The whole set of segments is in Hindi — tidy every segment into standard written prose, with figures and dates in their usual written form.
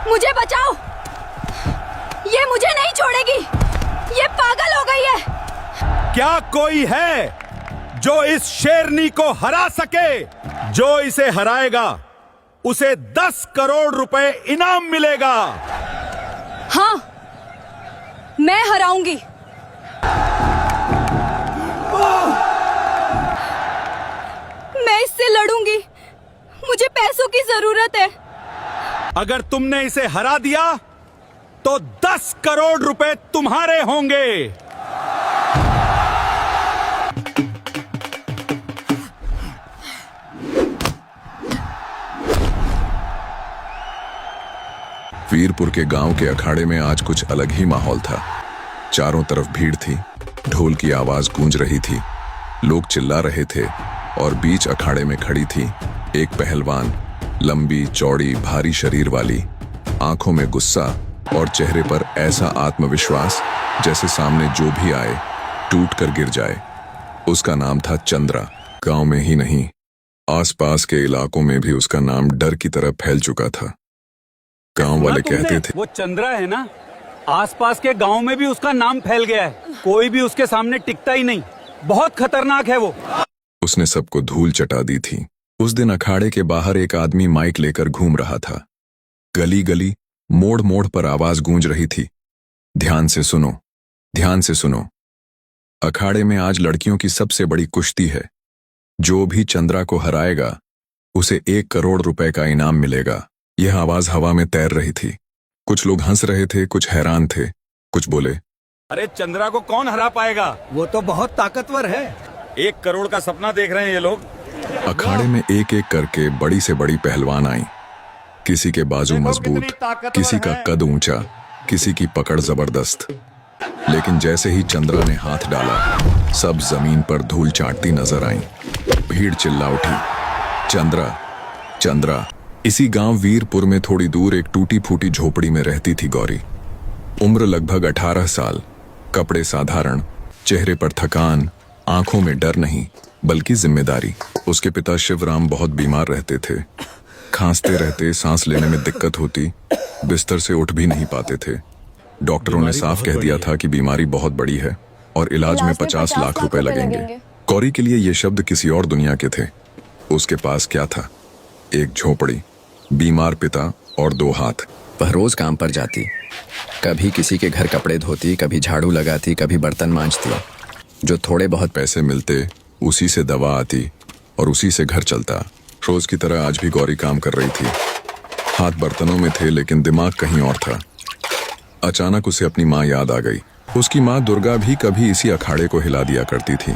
मुझे बचाओ, ये मुझे नहीं छोड़ेगी, ये पागल हो गई है। क्या कोई है जो इस शेरनी को हरा सके? जो इसे हराएगा उसे 10 करोड़ रुपए इनाम मिलेगा। हाँ, मैं हराऊंगी। मैं इससे लड़ूंगी, मुझे पैसों की जरूरत है। अगर तुमने इसे हरा दिया तो 10 करोड़ रुपए तुम्हारे होंगे। वीरपुर के गांव के अखाड़े में आज कुछ अलग ही माहौल था। चारों तरफ भीड़ थी, ढोल की आवाज गूंज रही थी, लोग चिल्ला रहे थे और बीच अखाड़े में खड़ी थी एक पहलवान, लंबी चौड़ी भारी शरीर वाली, आंखों में गुस्सा और चेहरे पर ऐसा आत्मविश्वास जैसे सामने जो भी आए टूट कर गिर जाए। उसका नाम था चंद्रा। गांव में ही नहीं, आसपास के इलाकों में भी उसका नाम डर की तरह फैल चुका था। गांव वाले कहते थे, वो चंद्रा है ना, आसपास के गांव में भी उसका नाम फैल गया है, कोई भी उसके सामने टिकता ही नहीं, बहुत खतरनाक है वो। उसने सबको धूल चटा दी थी। उस दिन अखाड़े के बाहर एक आदमी माइक लेकर घूम रहा था। गली गली, मोड़ मोड़ पर आवाज गूंज रही थी, ध्यान से सुनो, ध्यान से सुनो। अखाड़े में आज लड़कियों की सबसे बड़ी कुश्ती है। जो भी चंद्रा को हराएगा उसे 1 करोड़ रुपए का इनाम मिलेगा। यह आवाज हवा में तैर रही थी। कुछ लोग हंस रहे थे, कुछ हैरान थे, कुछ बोले, अरे चंद्रा को कौन हरा पाएगा? वो तो बहुत ताकतवर है। 1 करोड़ का सपना देख रहे हैं ये लोग। अखाड़े में एक एक करके बड़ी से बड़ी पहलवान आई। किसी के बाजू मजबूत, किसी का कद ऊंचा, किसी की पकड़ जबरदस्त। लेकिन जैसे ही चंद्रा ने हाथ डाला, सब जमीन पर धूल चाटती नजर आई। भीड़ चिल्ला उठी, चंद्रा, चंद्रा। इसी गांव वीरपुर में थोड़ी दूर एक टूटी फूटी झोपड़ी में रहती थी गौरी। उम्र लगभग 18 साल, कपड़े साधारण, चेहरे पर थकान, आंखों में डर नहीं बल्कि जिम्मेदारी। उसके पिता शिवराम बहुत बीमार रहते थे, खांसते रहते, सांस लेने में दिक्कत होती, बिस्तर से उठ भी नहीं पाते थे। डॉक्टरों ने साफ कह दिया था कि बीमारी बहुत बड़ी है और इलाज में 50 लाख रुपए लगेंगे। गौरी के लिए ये शब्द किसी और दुनिया के थे। उसके पास क्या था? एक झोपड़ी, बीमार पिता और 2 हाथ। वह रोज काम पर जाती, कभी किसी के घर कपड़े धोती, कभी झाड़ू लगाती, कभी बर्तन मांजती। जो थोड़े बहुत पैसे मिलते उसी से दवा आती और उसी से घर चलता। रोज की तरह आज भी गौरी काम कर रही थी। हाथ बर्तनों में थे लेकिन दिमाग कहीं और था। अचानक उसे अपनी माँ याद आ गई। उसकी माँ दुर्गा भी कभी इसी अखाड़े को हिला दिया करती थी।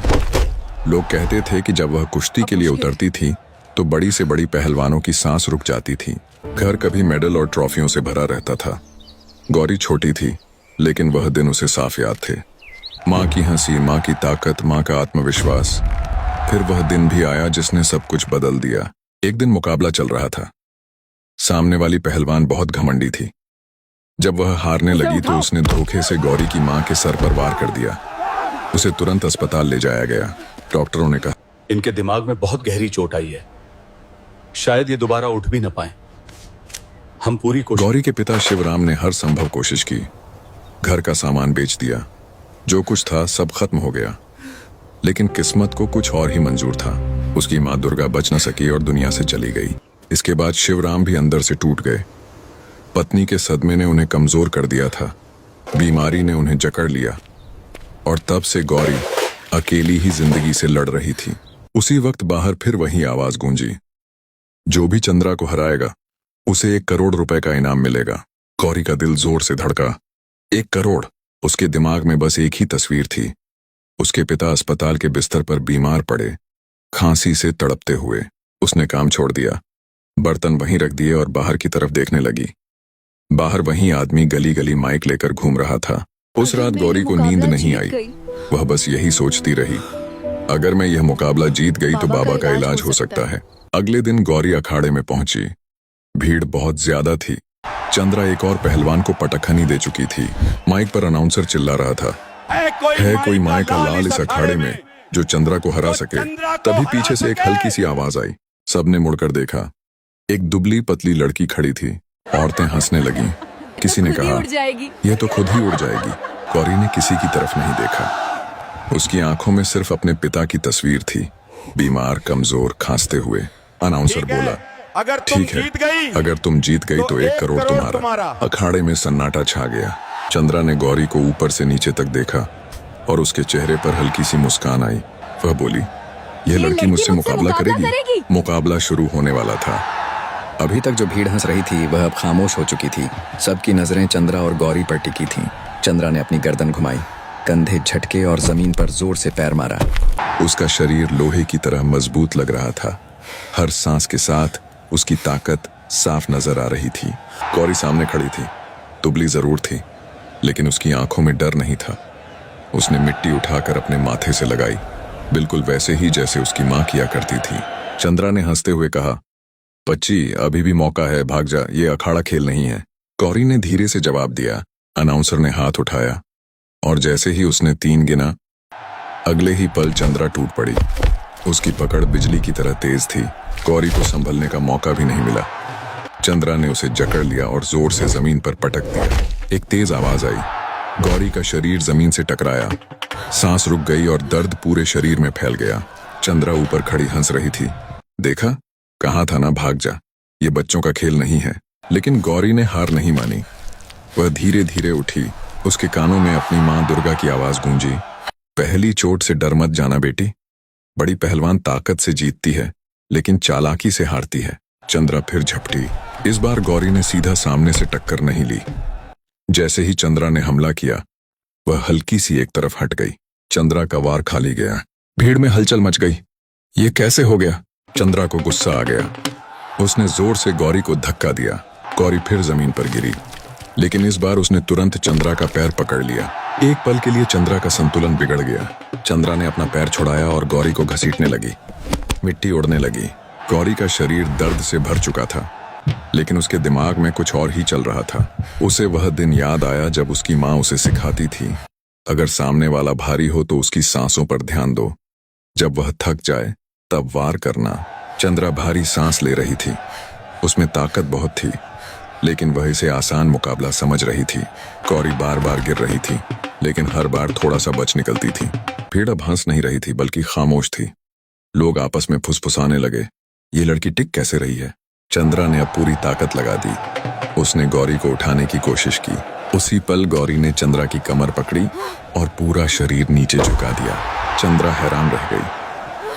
लोग कहते थे कि जब वह कुश्ती के लिए उतरती थी तो बड़ी से बड़ी पहलवानों की सांस रुक जाती थी। घर कभी मेडल और ट्रॉफियों से भरा रहता था। गौरी छोटी थी लेकिन वह दिन उसे साफ याद थे। माँ की हंसी, माँ की ताकत, माँ का आत्मविश्वास। फिर वह दिन भी आया जिसने सब कुछ बदल दिया। एक दिन मुकाबला चल रहा था। सामने वाली पहलवान बहुत घमंडी थी। जब वह हारने लगी तो उसने धोखे से गौरी की माँ के सर पर वार कर दिया। उसे तुरंत अस्पताल ले जाया गया। डॉक्टरों ने कहा, इनके दिमाग में बहुत गहरी चोट आई है, शायद ये दोबारा उठ भी न पाए। हम पूरी कोशिश। गौरी के पिता शिवराम ने हर संभव कोशिश की। घर का सामान बेच दिया, जो कुछ था सब खत्म हो गया। लेकिन किस्मत को कुछ और ही मंजूर था। उसकी माँ दुर्गा बच न सकी और दुनिया से चली गई। इसके बाद शिवराम भी अंदर से टूट गए। पत्नी के सदमे ने उन्हें कमजोर कर दिया था, बीमारी ने उन्हें जकड़ लिया और तब से गौरी अकेली ही जिंदगी से लड़ रही थी। उसी वक्त बाहर फिर वही आवाज गूंजी, जो भी चंद्रा को हराएगा उसे 1 करोड़ रुपए का इनाम मिलेगा। गौरी का दिल जोर से धड़का। 1 करोड़! उसके दिमाग में बस एक ही तस्वीर थी। उसके पिता अस्पताल के बिस्तर पर बीमार पड़े, खांसी से तड़पते हुए। उसने काम छोड़ दिया, बर्तन वहीं रख दिए और बाहर की तरफ देखने लगी। बाहर वही आदमी गली गली माइक लेकर घूम रहा था। उस रात गौरी को नींद नहीं आई। वह बस यही सोचती रही, अगर मैं यह मुकाबला जीत गई तो बाबा का इलाज हो सकता है। अगले दिन गौरी अखाड़े में पहुंची। भीड़ बहुत ज्यादा थी। चंद्रा एक और पहलवान को पटखनी दे चुकी थी। माइक पर अनाउंसर चिल्ला रहा था, है कोई माई का लाल इस अखाड़े में जो चंद्रा को हरा सके। तभी पीछे से एक हल्की सी आवाज आई। सबने मुड़कर देखा। एक दुबली पतली लड़की खड़ी थी, औरतें हंसने लगीं। किसी ने खुद ही कहा, उड़ जाएगी। यह तो खुद ही उड़ जाएगी। गौरी ने किसी की तरफ नहीं देखा। उसकी आंखों में सिर्फ अपने पिता की तस्वीर थी, बीमार, कमजोर, खांसते हुए। अनाउंसर ठीक है, बोला, अगर तुम ठीक है, जीत गई अगर तुम जीत गई तो 1 करोड़ तुम्हारा। तुम्हारा। अखाड़े में सन्नाटा छा गया। चंद्रा ने गौरी को ऊपर से नीचे तक देखा और उसके चेहरे पर हल्की सी मुस्कान आई। वह बोली, यह लड़की मुझसे मुकाबला करेगी। मुकाबला शुरू होने वाला था। अभी तक जो भीड़ हंस रही थी वह अब खामोश हो चुकी थी। सबकी नजरें चंद्रा और गौरी पर टिकी थीं। चंद्रा ने अपनी गर्दन घुमाई, कंधे झटके और जमीन पर जोर से पैर मारा। उसका शरीर लोहे की तरह मजबूत लग रहा था। हर सांस के साथ उसकी ताकत साफ नजर आ रही थी। गौरी सामने खड़ी थी, दुबली जरूर थी, लेकिन उसकी आंखों में डर नहीं था। उसने मिट्टी उठाकर अपने माथे से लगाई, बिल्कुल वैसे ही जैसे उसकी मां किया करती थी। चंद्रा ने हंसते हुए कहा, बच्ची, अभी भी मौका है, भाग जा, ये अखाड़ा खेल नहीं है। गौरी ने धीरे से जवाब दिया। अनाउंसर ने हाथ उठाया और जैसे ही उसने 3 गिना, अगले ही पल चंद्रा टूट पड़ी। उसकी पकड़ बिजली की तरह तेज थी। गौरी को संभलने का मौका भी नहीं मिला। चंद्रा ने उसे जकड़ लिया और जोर से जमीन पर पटक दिया। एक तेज आवाज आई। गौरी का शरीर जमीन से टकराया, सांस रुक गई और दर्द पूरे शरीर में फैल गया। चंद्रा ऊपर खड़ी हंस रही थी। देखा, कहा था ना, भाग जा, ये बच्चों का खेल नहीं है। लेकिन गौरी ने हार नहीं मानी। वह धीरे धीरे उठी। उसके कानों में अपनी मां दुर्गा की आवाज गूंजी, पहली चोट से डर मत जाना बेटी। बड़ी पहलवान ताकत से जीतती है, लेकिन चालाकी से हारती है। चंद्रा फिर झपटी। इस बार गौरी ने सीधा सामने से टक्कर नहीं ली। जैसे ही चंद्रा ने हमला किया, वह हल्की सी एक तरफ हट गई। चंद्रा का वार खाली गया। भीड़ में हलचल मच गई। ये कैसे हो गया? चंद्रा को गुस्सा आ गया। उसने जोर से गौरी को धक्का दिया। गौरी फिर जमीन पर गिरी, लेकिन इस बार उसने तुरंत चंद्रा का पैर पकड़ लिया। एक पल के लिए चंद्रा का संतुलन बिगड़ गया। चंद्रा ने अपना पैर छुड़ाया और गौरी को घसीटने लगी। मिट्टी उड़ने लगी। गौरी का शरीर दर्द से भर चुका था, लेकिन उसके दिमाग में कुछ और ही चल रहा था। उसे वह दिन याद आया जब उसकी माँ उसे सिखाती थी, अगर सामने वाला भारी हो तो उसकी सांसों पर ध्यान दो, जब वह थक जाए तब वार करना। चंद्रा भारी सांस ले रही थी। उसमें ताकत बहुत थी, लेकिन वह इसे आसान मुकाबला समझ रही थी। गौरी बार बार गिर रही थी, लेकिन हर बार थोड़ा सा बच निकलती थी। भीड़ अब हंस नहीं रही थी, बल्कि खामोश थी। लोग आपस में फुसफुसाने लगे, ये लड़की टिक कैसे रही है? चंद्रा ने अब पूरी ताकत लगा दी। उसने गौरी को उठाने की कोशिश की। उसी पल गौरी ने चंद्रा की कमर पकड़ी और पूरा शरीर नीचे झुका दिया। चंद्रा हैरान रह गई।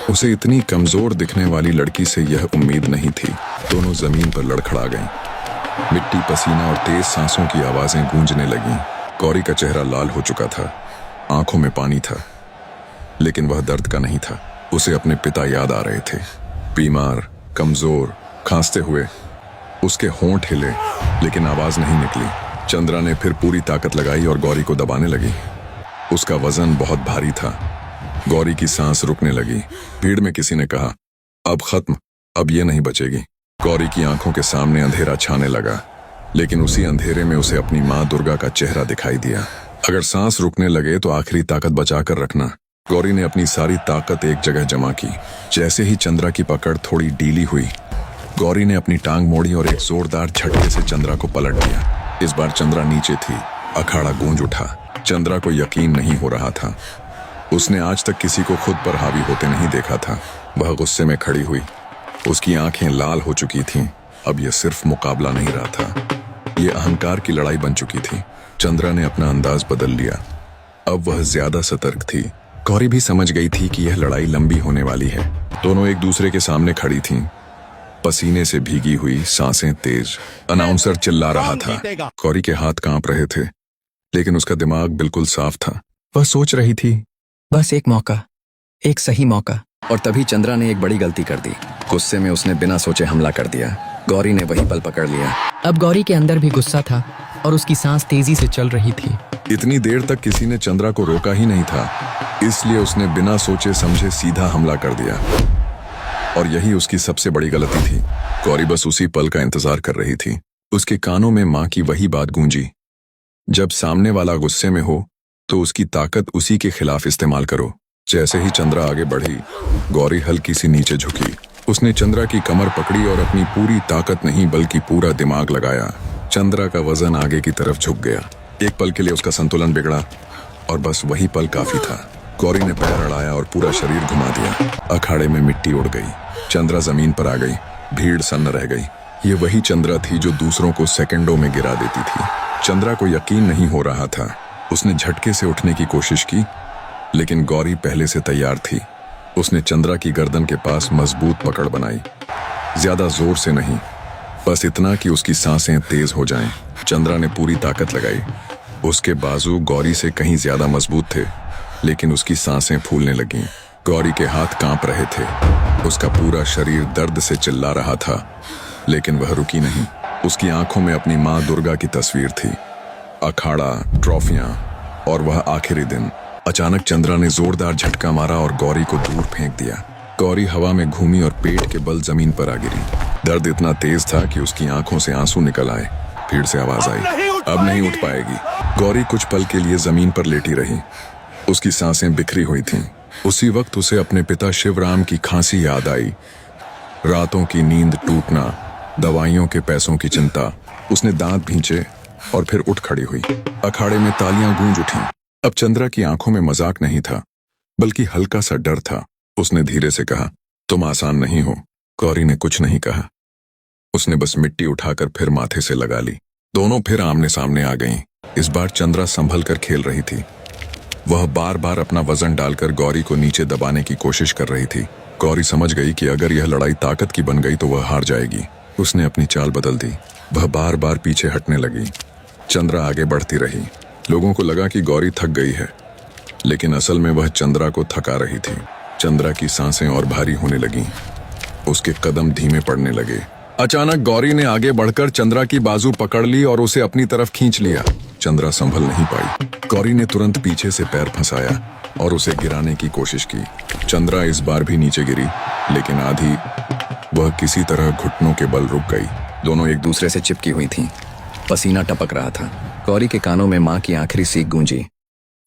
उसे इतनी कमजोर दिखने वाली लड़की से यह उम्मीद नहीं थी। दोनों जमीन पर लड़खड़ा गईं। मिट्टी, पसीना और तेज सांसों की आवाजें गूंजने लगीं। गौरी का चेहरा लाल हो चुका था, आंखों में पानी था, लेकिन वह दर्द का नहीं था। उसे अपने पिता याद आ रहे थे, बीमार, कमजोर, खांसते हुए। उसके होंठ हिले, लेकिन आवाज नहीं निकली। चंद्रा ने फिर पूरी ताकत लगाई और गौरी को दबाने लगी। उसका वजन बहुत भारी था। गौरी की सांस रुकने लगी। भीड़ में किसी ने कहा, अब खत्म, अब ये नहीं बचेगी। गौरी की आंखों के सामने अंधेरा छाने लगा, लेकिन उसी अंधेरे में उसे अपनी मां दुर्गा का चेहरा दिखाई दिया। अगर सांस रुकने लगे तो आखिरी ताकत बचाकर रखना। गौरी ने अपनी सारी ताकत एक जगह जमा की। जैसे ही चंद्रा की पकड़ थोड़ी ढीली हुई, गौरी ने अपनी टांग मोड़ी और एक जोरदार झटके से चंद्रा को पलट दिया। इस बार चंद्रा नीचे थी। अखाड़ा गूंज उठा। चंद्रा को यकीन नहीं हो रहा था। उसने आज तक किसी को खुद पर हावी होते नहीं देखा था। वह गुस्से में खड़ी हुई। उसकी आंखें लाल हो चुकी थीं। अब यह सिर्फ मुकाबला नहीं रहा था, यह अहंकार की लड़ाई बन चुकी थी। चंद्रा ने अपना अंदाज बदल लिया। अब वह ज्यादा सतर्क थी। गौरी भी समझ गई थी कि यह लड़ाई लंबी होने वाली है। दोनों एक दूसरे के सामने खड़ी थीं, पसीने से भीगी हुई, सांसें तेज। अनाउंसर चिल्ला रहा था। गौरी के हाथ कांप रहे थे, लेकिन उसका दिमाग बिल्कुल साफ था। वह सोच रही थी, बस एक मौका, एक सही मौका। और तभी चंद्रा ने एक बड़ी गलती कर दी। गुस्से में उसने बिना सोचे हमला कर दिया। गौरी ने वही पल पकड़ लिया। अब गौरी के अंदर भी गुस्सा था और उसकी सांस तेजी से चल रही थी। इतनी देर तक किसी ने चंद्रा को रोका ही नहीं था, इसलिए उसने बिना सोचे समझे सीधा हमला कर दिया। और यही उसकी सबसे बड़ी गलती थी। गौरी बस उसी पल का इंतजार कर रही थी। उसके कानों में मां की वही बात गूंजी, जब सामने वाला गुस्से में हो तो उसकी ताकत उसी के खिलाफ इस्तेमाल करो। जैसे ही चंद्रा आगे बढ़ी, गौरी हल्की सी नीचे झुकी उसने चंद्रा की कमर पकड़ी और अपनी पूरी ताकत नहीं बल्कि पूरा दिमाग लगाया। चंद्रा का वजन आगे की तरफ झुक गया। एक पल के लिए उसका संतुलन बिगड़ा और बस वही पल काफी था। गौरी ने पैर अड़ाया और पूरा शरीर घुमा दिया। अखाड़े में मिट्टी उड़ गई। चंद्रा जमीन पर आ गई। भीड़ सन्न रह गई। ये वही चंद्रा थी जो दूसरों को सेकंडों में गिरा देती थी। चंद्रा को यकीन नहीं हो रहा था। उसने झटके से उठने की कोशिश की, लेकिन गौरी पहले से तैयार थी। उसने चंद्रा की गर्दन के पास मजबूत पकड़ बनाई। ज्यादा जोर से नहीं, बस इतना कि उसकी सांसें तेज हो जाएं। चंद्रा ने पूरी ताकत लगाई। उसके बाजू गौरी से कहीं ज्यादा मजबूत थे, लेकिन उसकी सांसें फूलने लगीं। गौरी के हाथ कांप रहे थे। उसका पूरा शरीर दर्द से चिल्ला रहा था, लेकिन वह रुकी नहीं। उसकी आंखों में अपनी माँ दुर्गा की तस्वीर थी, अखाड़ा, ट्रॉफियां और वह आखिरी दिन। अचानक चंद्रा ने जोरदार झटका मारा और गौरी को दूर फेंक दिया। गौरी हवा में घूमी और पेट के बल जमीन पर आ गिरी। दर्द इतना तेज था कि उसकी आंखों से आंसू निकल आए। फिर से आवाज आई, अब नहीं उठ पाएगी। गौरी कुछ पल के लिए जमीन पर लेटी रही। उसकी सांसें बिखरी हुई थीं। उसी वक्त उसे अपने पिता शिवराम की खांसी याद आई। रातों की नींद टूटना, दवाइयों के पैसों की चिंता। उसने दांत भींचे और फिर उठ खड़ी हुई। अखाड़े में तालियां गूंज उठीं। अब चंद्रा की आंखों में मजाक नहीं था, बल्कि हल्का सा डर था। उसने धीरे से कहा, तुम आसान नहीं हो। गौरी ने कुछ नहीं कहा। उसने बस मिट्टी उठाकर फिर माथे से लगा ली। दोनों फिर आमने सामने आ गईं। इस बार चंद्रा संभल कर खेल रही थी। वह बार बार अपना वजन डालकर गौरी को नीचे दबाने की कोशिश कर रही थी। गौरी समझ गई कि अगर यह लड़ाई ताकत की बन गई तो वह हार जाएगी। उसने अपनी चाल बदल दी। वह बार बार पीछे हटने लगी। चंद्रा आगे बढ़ती रही। लोगों को लगा कि गौरी थक गई है, लेकिन असल में वह चंद्रा को थका रही थी। चंद्रा की सांसें और भारी होने लगीं। उसके कदम धीमे पड़ने लगे। अचानक गौरी ने आगे बढ़कर चंद्रा की बाजू पकड़ ली और उसे अपनी तरफ खींच लिया। चंद्रा संभल नहीं पाई। गौरी ने तुरंत पीछे से पैर फंसाया और उसे गिराने की कोशिश की। चंद्रा इस बार भी नीचे गिरी, लेकिन आधी वह किसी तरह घुटनों के बल रुक गई। दोनों एक दूसरे से चिपकी हुई थीं। पसीना टपक रहा था। गौरी के कानों में माँ की आखिरी सीख गूंजी,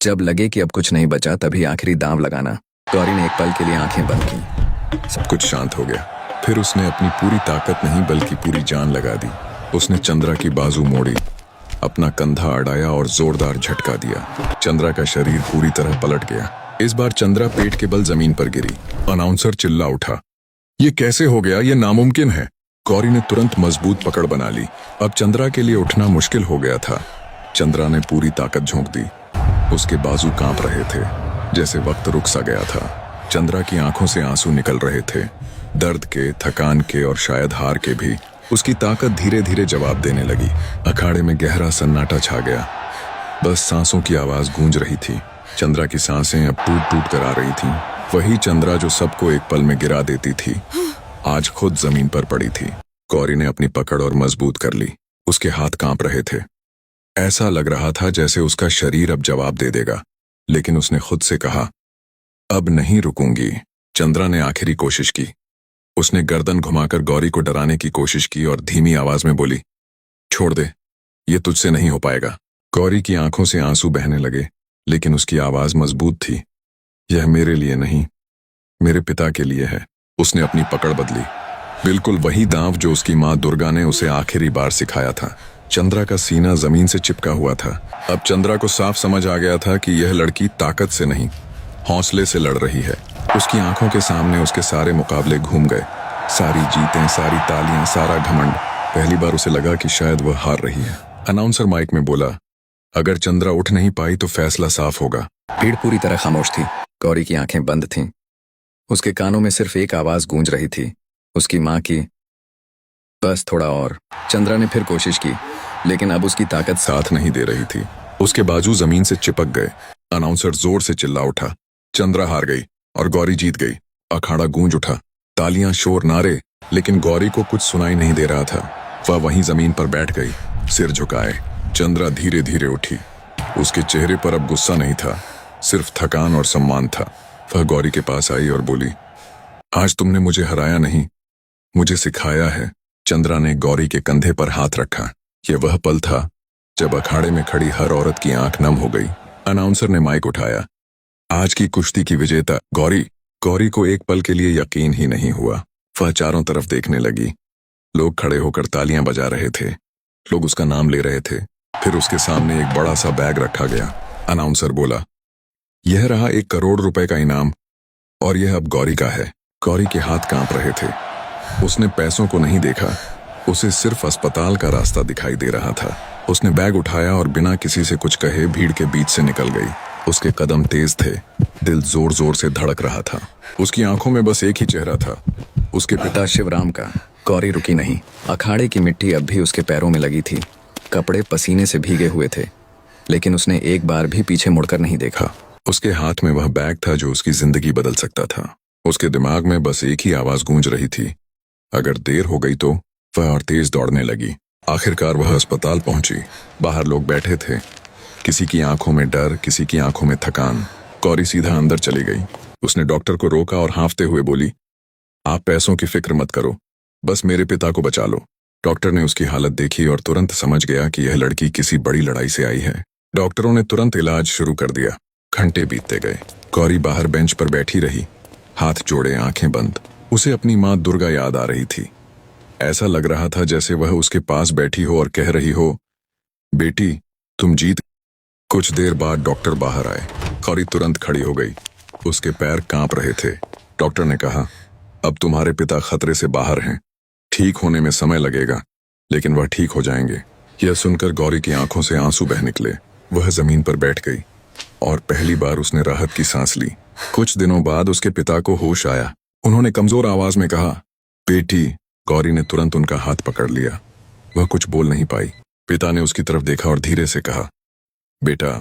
जब लगे कि अब कुछ नहीं बचा तभी आखिरी दांव लगाना। गौरी ने एक पल के लिए आंखें बंद की। सब कुछ शांत हो गया। फिर उसने अपनी पूरी ताकत नहीं बल्कि पूरी जान लगा दी। उसने चंद्रा की बाजू मोड़ी, अपना कंधा अड़ाया और जोरदार झटका दिया। चंद्रा का शरीर पूरी तरह पलट गया। इस बार चंद्रा पेट के बल जमीन पर गिरी। अनाउंसर चिल्ला उठा, ये कैसे हो गया? ये नामुमकिन है। गौरी ने तुरंत मजबूत पकड़ बना ली। अब चंद्रा के लिए उठना मुश्किल हो गया था। चंद्रा ने पूरी ताकत झोंक दी। उसके बाजू कांप रहे थे, जैसे वक्त रुक सा गया था। चंद्रा की आंखों से आंसू निकल रहे थे, दर्द के, थकान के और शायद हार के भी। उसकी ताकत धीरे धीरे जवाब देने लगी। अखाड़े में गहरा सन्नाटा छा गया। बस सांसों की आवाज गूंज रही थी। चंद्रा की सांसें अब टूट टूट कर आ रही थीं। वही चंद्रा जो सबको एक पल में गिरा देती थी, आज खुद जमीन पर पड़ी थी। गौरी ने अपनी पकड़ और मजबूत कर ली। उसके हाथ कांप रहे थे। ऐसा लग रहा था जैसे उसका शरीर अब जवाब दे देगा, लेकिन उसने खुद से कहा, अब नहीं रुकूंगी। चंद्रा ने आखिरी कोशिश की। उसने गर्दन घुमाकर गौरी को डराने की कोशिश की और धीमी आवाज में बोली, छोड़ दे, ये तुझसे नहीं हो पाएगा। गौरी की आंखों से आंसू बहने लगे, लेकिन उसकी आवाज मजबूत थी। यह मेरे लिए नहीं, मेरे पिता के लिए है। उसने अपनी पकड़ बदली। बिल्कुल वही दांव जो उसकी माँ दुर्गा ने उसे आखिरी बार सिखाया था। चंद्रा का सीना जमीन से चिपका हुआ था। अब चंद्रा को साफ समझ आ गया था कि यह लड़की ताकत से नहीं, हौसले से लड़ रही है। उसकी आंखों के सामने उसके सारे मुकाबले घूम गए। सारी जीतें, सारी तालियां, सारा घमंड। पहली बार उसे लगा कि शायद वह हार रही है। अनाउंसर माइक में बोला, अगर चंद्रा उठ नहीं पाई तो फैसला साफ होगा। भीड़ पूरी तरह खामोश थी। गौरी की आंखें बंद थीं। उसके कानों में सिर्फ एक आवाज गूंज रही थी, उसकी माँ की, बस थोड़ा और। चंद्रा ने फिर कोशिश की, लेकिन अब उसकी ताकत साथ नहीं दे रही थी। उसके बाजू जमीन से चिपक गए। अनाउंसर जोर से चिल्ला उठा, चंद्रा हार गई और गौरी जीत गई। अखाड़ा गूंज उठा, तालियां, शोर, नारे, लेकिन गौरी को कुछ सुनाई नहीं दे रहा था। वह वहीं जमीन पर बैठ गई, सिर झुकाए। चंद्रा धीरे धीरे उठी। उसके चेहरे पर अब गुस्सा नहीं था, सिर्फ थकान और सम्मान था। वह गौरी के पास आई और बोली, आज तुमने मुझे हराया नहीं, मुझे सिखाया है। चंद्रा ने गौरी के कंधे पर हाथ रखा। यह वह पल था जब अखाड़े में खड़ी हर औरत की आंख नम हो गई। अनाउंसर ने माइक उठाया, आज की कुश्ती की विजेता गौरी। गौरी को एक पल के लिए यकीन ही नहीं हुआ। वह चारों तरफ देखने लगी। लोग खड़े होकर तालियां बजा रहे थे। लोग उसका नाम ले रहे थे। फिर उसके सामने एक बड़ा सा बैग रखा गया। अनाउंसर बोला, यह रहा 1 करोड़ रुपए का इनाम और यह अब गौरी का है। गौरी के हाथ कांप रहे थे। उसने पैसों को नहीं देखा, उसे सिर्फ अस्पताल का रास्ता दिखाई दे रहा था। उसने बैग उठाया और बिना किसी से कुछ कहे भीड़ के बीच से निकल गई। उसके कदम तेज थे, दिल जोर जोर से धड़क रहा था। उसकी आंखों में बस एक ही चेहरा था, उसके पिता शिवराम का। गौरी रुकी नहीं। अखाड़े की मिट्टी अब भी उसके पैरों में लगी थी। कपड़े पसीने से भीगे हुए थे, लेकिन उसने एक बार भी पीछे मुड़कर नहीं देखा। उसके हाथ में वह बैग था जो उसकी जिंदगी बदल सकता था। उसके दिमाग में बस एक ही आवाज गूंज रही थी, अगर देर हो गई तो। वह और तेज दौड़ने लगी। आखिरकार वह अस्पताल पहुंची। बाहर लोग बैठे थे, किसी की आंखों में डर, किसी की आंखों में थकान। गौरी सीधा अंदर चली गई। उसने डॉक्टर को रोका और हाँफते हुए बोली, आप पैसों की फिक्र मत करो, बस मेरे पिता को बचा लो। डॉक्टर ने उसकी हालत देखी और तुरंत समझ गया कि यह लड़की किसी बड़ी लड़ाई से आई है। डॉक्टरों ने तुरंत इलाज शुरू कर दिया। घंटे बीतते गए। गौरी बाहर बेंच पर बैठी रही, हाथ जोड़े, आंखें बंद। उसे अपनी माँ दुर्गा याद आ रही थी। ऐसा लग रहा था जैसे वह उसके पास बैठी हो और कह रही हो, बेटी तुम जीत। कुछ देर बाद डॉक्टर बाहर आए। गौरी तुरंत खड़ी हो गई। उसके पैर कांप रहे थे। डॉक्टर ने कहा, अब तुम्हारे पिता खतरे से बाहर हैं। ठीक होने में समय लगेगा, लेकिन वह ठीक हो जाएंगे। यह सुनकर गौरी की आंखों से आंसू बह निकले। वह जमीन पर बैठ गई और पहली बार उसने राहत की सांस ली। कुछ दिनों बाद उसके पिता को होश आया। उन्होंने कमजोर आवाज में कहा, बेटी। गौरी ने तुरंत उनका हाथ पकड़ लिया। वह कुछ बोल नहीं पाई। पिता ने उसकी तरफ देखा और धीरे से कहा, बेटा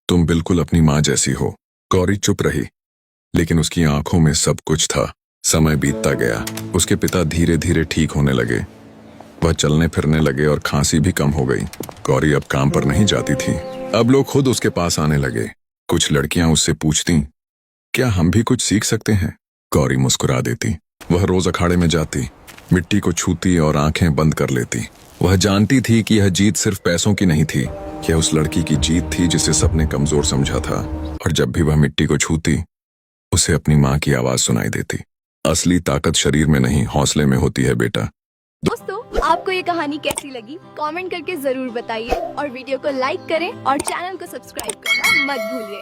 तुम बिल्कुल अपनी माँ जैसी हो। गौरी चुप रही, लेकिन उसकी आंखों में सब कुछ था। समय बीतता गया। उसके पिता धीरे धीरे ठीक होने लगे। वह चलने फिरने लगे और खांसी भी कम हो गई। गौरी अब काम पर नहीं जाती थी। अब लोग खुद उसके पास आने लगे। कुछ लड़कियां उससे पूछती, क्या हम भी कुछ सीख सकते हैं? गौरी मुस्कुरा देती। वह रोज अखाड़े में जाती, मिट्टी को छूती और आंखें बंद कर लेती। वह जानती थी कि यह जीत सिर्फ पैसों की नहीं थी, यह उस लड़की की जीत थी जिसे सबने कमजोर समझा था। और जब भी वह मिट्टी को छूती, उसे अपनी माँ की आवाज सुनाई देती। असली ताकत शरीर में नहीं, हौसले में होती है बेटा। दोस्तों, आपको ये कहानी कैसी लगी कमेंट करके जरूर बताइए और वीडियो को लाइक करें और चैनल को सब्सक्राइब करना मत भूलिए।